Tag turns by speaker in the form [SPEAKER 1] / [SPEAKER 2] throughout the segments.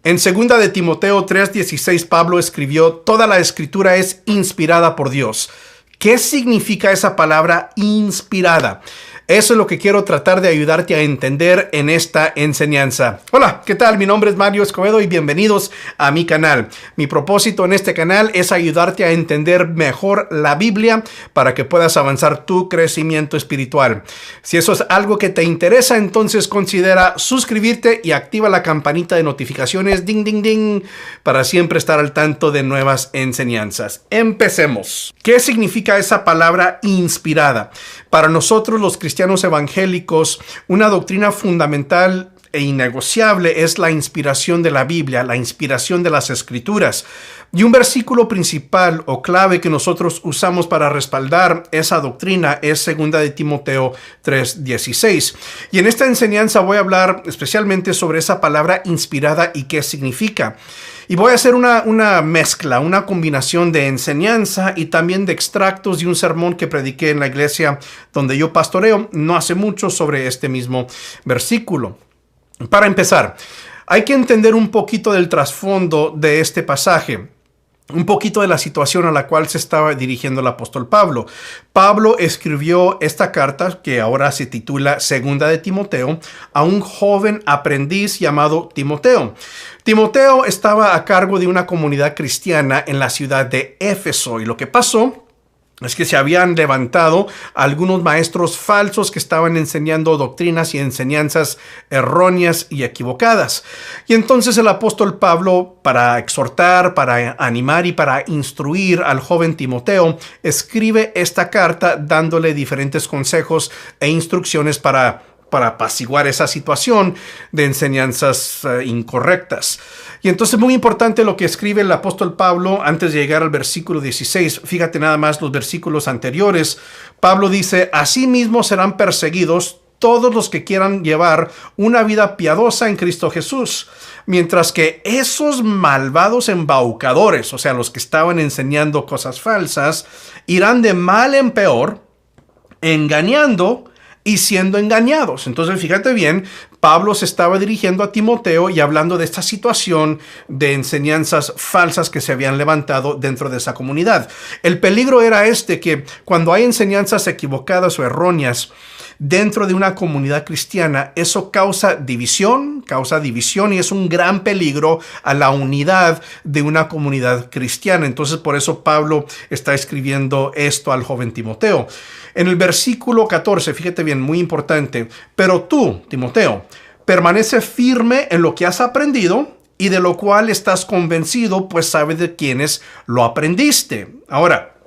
[SPEAKER 1] En 2 de Timoteo 3:16, Pablo escribió: toda la escritura es inspirada por Dios. ¿Qué significa esa palabra inspirada? Eso es lo que quiero tratar de ayudarte a entender en esta enseñanza. Hola, ¿qué tal? Mi nombre es Mario Escobedo y bienvenidos a mi canal. Mi propósito en este canal es ayudarte a entender mejor la Biblia para que puedas avanzar tu crecimiento espiritual. Si eso es algo que te interesa, entonces considera suscribirte y activa la campanita de notificaciones, ding, ding, ding, para siempre estar al tanto de nuevas enseñanzas. Empecemos. ¿Qué significa esa palabra inspirada? Para nosotros los cristianos evangélicos, una doctrina fundamental e innegociable es la inspiración de la Biblia, la inspiración de las Escrituras. Y un versículo principal o clave que nosotros usamos para respaldar esa doctrina es 2 de Timoteo 3:16. Y en esta enseñanza voy a hablar especialmente sobre esa palabra inspirada y qué significa. Y voy a hacer una mezcla, una combinación de enseñanza y también de extractos de un sermón que prediqué en la iglesia donde yo pastoreo no hace mucho sobre este mismo versículo. Para empezar, hay que entender un poquito del trasfondo de este pasaje. Un poquito de la situación a la cual se estaba dirigiendo el apóstol Pablo. Pablo escribió esta carta, que ahora se titula 2 de Timoteo, a un joven aprendiz llamado Timoteo. Timoteo estaba a cargo de una comunidad cristiana en la ciudad de Éfeso, y lo que pasó es que se habían levantado algunos maestros falsos que estaban enseñando doctrinas y enseñanzas erróneas y equivocadas. Y entonces el apóstol Pablo, para exhortar, para animar y para instruir al joven Timoteo, escribe esta carta dándole diferentes consejos e instrucciones para apaciguar esa situación de enseñanzas incorrectas. Y entonces muy importante lo que escribe el apóstol Pablo antes de llegar al versículo 16. Fíjate nada más los versículos anteriores. Pablo dice: asimismo serán perseguidos todos los que quieran llevar una vida piadosa en Cristo Jesús, mientras que esos malvados embaucadores, o sea, los que estaban enseñando cosas falsas, irán de mal en peor, engañando y siendo engañados. Entonces, fíjate bien, Pablo se estaba dirigiendo a Timoteo y hablando de esta situación de enseñanzas falsas que se habían levantado dentro de esa comunidad. El peligro era que cuando hay enseñanzas equivocadas o erróneas dentro de una comunidad cristiana, eso causa división y es un gran peligro a la unidad de una comunidad cristiana. Entonces, por eso Pablo está escribiendo esto al joven Timoteo. En el versículo 14, fíjate bien, muy importante: pero tú, Timoteo, permanece firme en lo que has aprendido y de lo cual estás convencido, pues sabes de quiénes lo aprendiste. Ahora,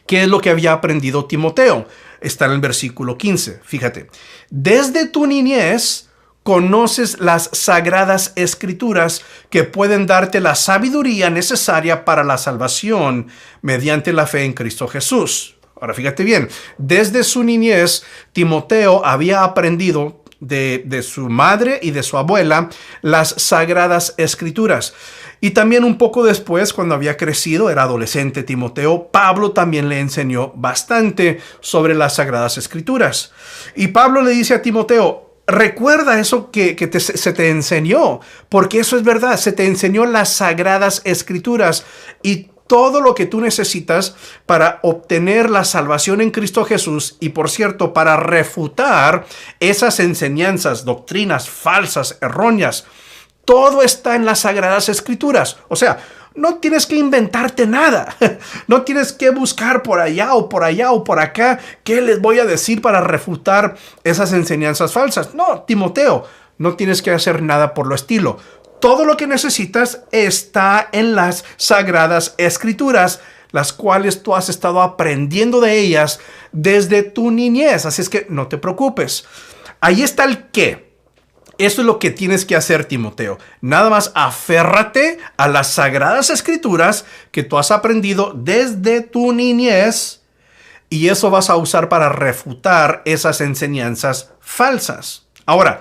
[SPEAKER 1] ¿qué es lo que había aprendido Timoteo? Está en el versículo 15, fíjate: desde tu niñez conoces las sagradas escrituras que pueden darte la sabiduría necesaria para la salvación mediante la fe en Cristo Jesús. Ahora fíjate bien, desde su niñez Timoteo había aprendido de su madre y de su abuela las sagradas escrituras. Y también un poco después, cuando había crecido, era adolescente Timoteo, Pablo también le enseñó bastante sobre las sagradas escrituras. Y Pablo le dice a Timoteo: recuerda eso que se te enseñó, porque eso es verdad, se te enseñó las sagradas escrituras y todo lo que tú necesitas para obtener la salvación en Cristo Jesús y, por cierto, para refutar esas enseñanzas, doctrinas falsas, erróneas. Todo está en las Sagradas Escrituras. O sea, no tienes que inventarte nada. No tienes que buscar por allá o por allá o por acá qué les voy a decir para refutar esas enseñanzas falsas. No, Timoteo, no tienes que hacer nada por lo estilo. Todo lo que necesitas está en las Sagradas Escrituras, las cuales tú has estado aprendiendo de ellas desde tu niñez. Así es que no te preocupes. Ahí está el qué. Eso es lo que tienes que hacer, Timoteo. Nada más aférrate a las Sagradas Escrituras que tú has aprendido desde tu niñez, y eso vas a usar para refutar esas enseñanzas falsas. Ahora,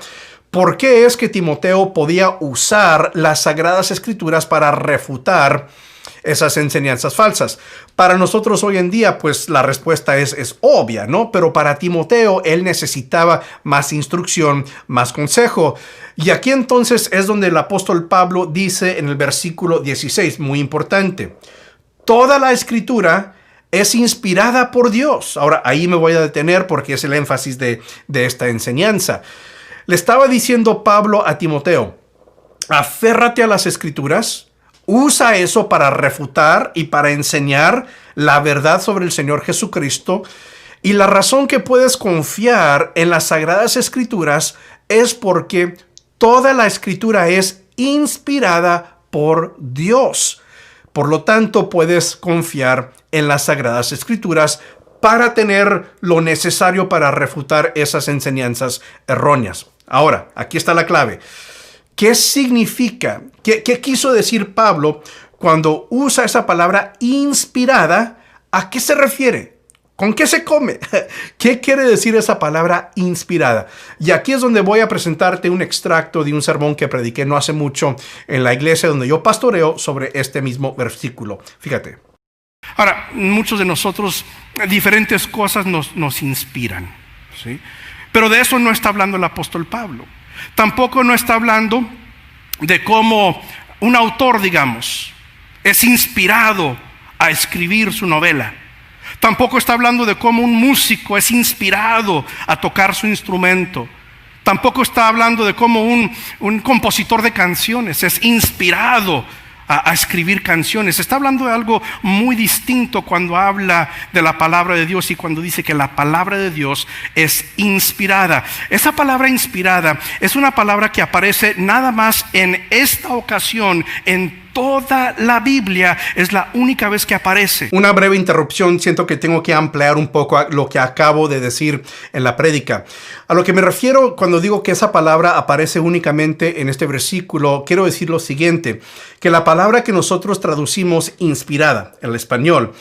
[SPEAKER 1] ¿por qué es que Timoteo podía usar las Sagradas Escrituras para refutar esas enseñanzas falsas. Para nosotros hoy en día, pues la respuesta es obvia, ¿no? Pero para Timoteo, él necesitaba más instrucción, más consejo. Y aquí entonces es donde el apóstol Pablo dice en el versículo 16, muy importante, toda la escritura es inspirada por Dios. Ahora, ahí me voy a detener porque es el énfasis de esta enseñanza. Le estaba diciendo Pablo a Timoteo, aférrate a las escrituras, usa eso para refutar y para enseñar la verdad sobre el Señor Jesucristo. Y la razón que puedes confiar en las Sagradas Escrituras es porque toda la Escritura es inspirada por Dios. Por lo tanto, puedes confiar en las Sagradas Escrituras para tener lo necesario para refutar esas enseñanzas erróneas. Ahora, aquí está la clave. ¿Qué significa? ¿Qué quiso decir Pablo cuando usa esa palabra inspirada? ¿A qué se refiere? ¿Con qué se come? ¿Qué quiere decir esa palabra inspirada? Y aquí es donde voy a presentarte un extracto de un sermón que prediqué no hace mucho en la iglesia donde yo pastoreo sobre este mismo versículo. Fíjate. Ahora, muchos de nosotros, diferentes cosas nos inspiran, ¿sí? Pero de eso no está hablando el apóstol Pablo. Tampoco no está hablando de cómo un autor, digamos, es inspirado a escribir su novela. Tampoco está hablando de cómo un músico es inspirado a tocar su instrumento. Tampoco está hablando de cómo un compositor de canciones es inspirado a escribir canciones. Está hablando de algo muy distinto cuando habla de la palabra de Dios y cuando dice que la palabra de Dios es inspirada. Esa palabra inspirada es una palabra que aparece nada más en esta ocasión en toda la Biblia. Es la única vez que aparece. Una breve interrupción, siento que tengo que ampliar un poco lo que acabo de decir en la prédica. A lo que me refiero cuando digo que esa palabra aparece únicamente en este versículo, quiero decir lo siguiente, que la palabra que nosotros traducimos inspirada, el español,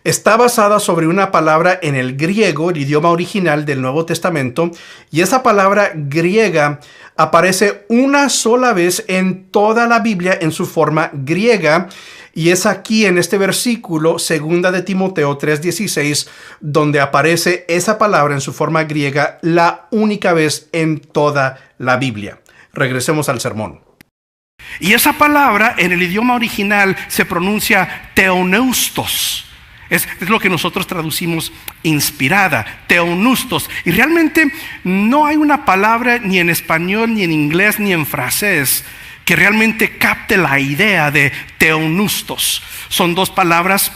[SPEAKER 1] está basada sobre una palabra en el griego, el idioma original del Nuevo Testamento, y esa palabra griega aparece una sola vez en toda la Biblia en su forma griega, y es aquí en este versículo, 2 de Timoteo 3:16, donde aparece esa palabra en su forma griega la única vez en toda la Biblia. Regresemos al sermón. Y esa palabra en el idioma original se pronuncia teoneustos. Es lo que nosotros traducimos inspirada, teonustos. Y realmente no hay una palabra ni en español, ni en inglés, ni en francés que realmente capte la idea de teonustos. Son dos palabras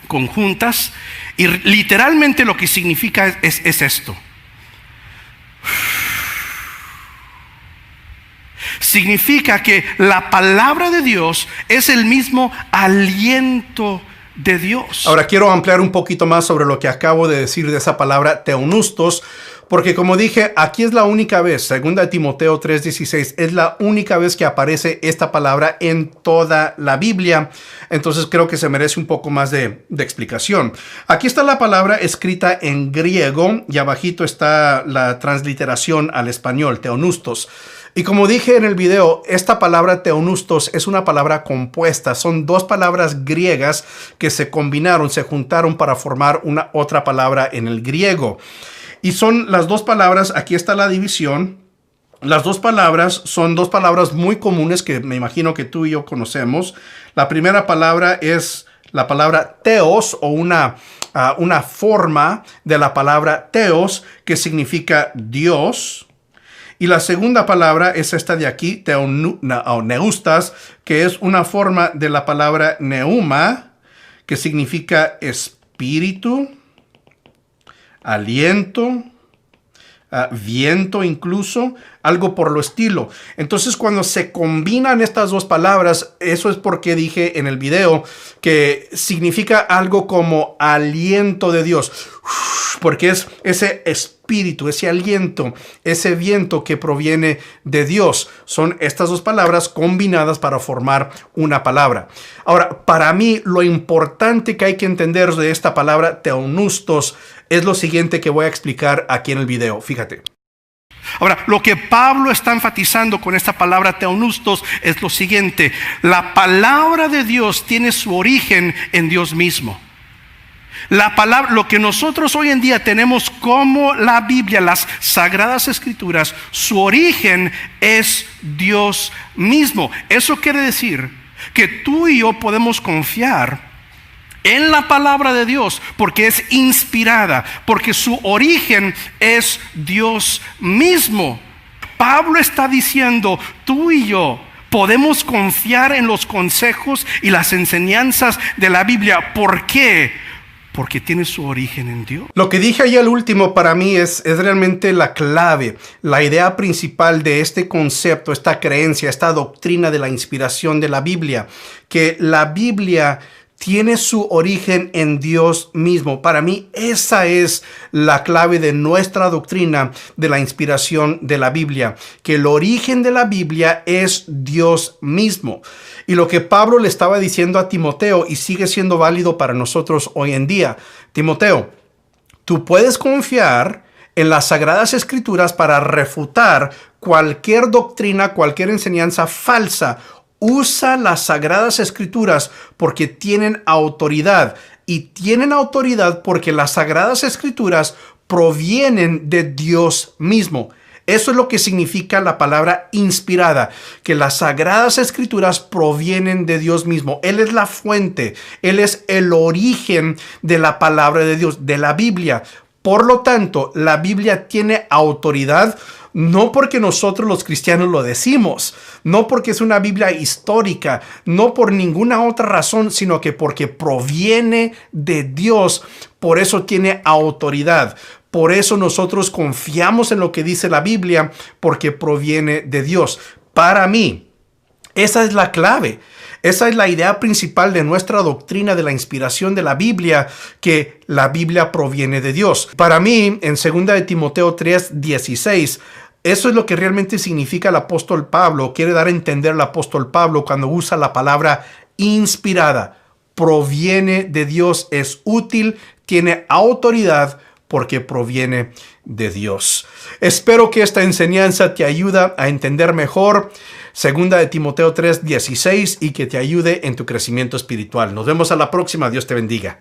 [SPEAKER 1] conjuntas y literalmente lo que significa es esto. Significa que la palabra de Dios es el mismo aliento de Dios. Ahora quiero ampliar un poquito más sobre lo que acabo de decir de esa palabra teonustos, porque como dije, aquí es la única vez, 2 Timoteo 3:16, es la única vez que aparece esta palabra en toda la Biblia. Entonces creo que se merece un poco más de explicación. Aquí está la palabra escrita en griego y abajito está la transliteración al español, teonustos. Y como dije en el video, esta palabra teonustos es una palabra compuesta. Son dos palabras griegas que se combinaron, se juntaron para formar una otra palabra en el griego. Y son las dos palabras, aquí está la división. Las dos palabras son dos palabras muy comunes que me imagino que tú y yo conocemos. La primera palabra es la palabra teos o una forma de la palabra teos que significa Dios. Y la segunda palabra es esta de aquí, teoneustas, que es una forma de la palabra neuma, que significa espíritu, aliento, viento incluso, algo por lo estilo. Entonces cuando se combinan estas dos palabras, eso es porque dije en el video que significa algo como aliento de Dios, porque es ese espíritu, ese aliento, ese viento que proviene de Dios. Son estas dos palabras combinadas para formar una palabra. Ahora, para mí lo importante que hay que entender de esta palabra teonustos es lo siguiente que voy a explicar aquí en el video. Fíjate. Ahora, lo que Pablo está enfatizando con esta palabra teonustos es lo siguiente: la palabra de Dios tiene su origen en Dios mismo. La palabra, lo que nosotros hoy en día tenemos como la Biblia, las Sagradas Escrituras, su origen es Dios mismo. Eso quiere decir que tú y yo podemos confiar en la palabra de Dios porque es inspirada, porque su origen es Dios mismo. Pablo está diciendo, tú y yo podemos confiar en los consejos y las enseñanzas de la Biblia. ¿Por qué? Porque tiene su origen en Dios. Lo que dije ahí al último para mí es realmente la clave, la idea principal de este concepto, esta creencia, esta doctrina de la inspiración de la Biblia, que la Biblia tiene su origen en Dios mismo. Para mí esa es la clave de nuestra doctrina de la inspiración de la Biblia, que el origen de la Biblia es Dios mismo. Y lo que Pablo le estaba diciendo a Timoteo, y sigue siendo válido para nosotros hoy en día: Timoteo, tú puedes confiar en las Sagradas Escrituras para refutar cualquier doctrina, cualquier enseñanza falsa. Usa las Sagradas Escrituras porque tienen autoridad, y tienen autoridad porque las Sagradas Escrituras provienen de Dios mismo. Eso es lo que significa la palabra inspirada, que las Sagradas Escrituras provienen de Dios mismo. Él es la fuente, Él es el origen de la palabra de Dios, de la Biblia. Por lo tanto, la Biblia tiene autoridad, no porque nosotros los cristianos lo decimos, no porque es una Biblia histórica, no por ninguna otra razón, sino que porque proviene de Dios. Por eso tiene autoridad. Por eso nosotros confiamos en lo que dice la Biblia, porque proviene de Dios. Para mí, esa es la clave. Esa es la idea principal de nuestra doctrina de la inspiración de la Biblia, que la Biblia proviene de Dios. Para mí, en 2 de Timoteo 3:16, eso es lo que realmente significa el apóstol Pablo. Quiere dar a entender el apóstol Pablo cuando usa la palabra inspirada. Proviene de Dios, es útil, tiene autoridad porque proviene de Dios. Espero que esta enseñanza te ayude a entender mejor 2 de Timoteo 3:16 y que te ayude en tu crecimiento espiritual. Nos vemos a la próxima. Dios te bendiga.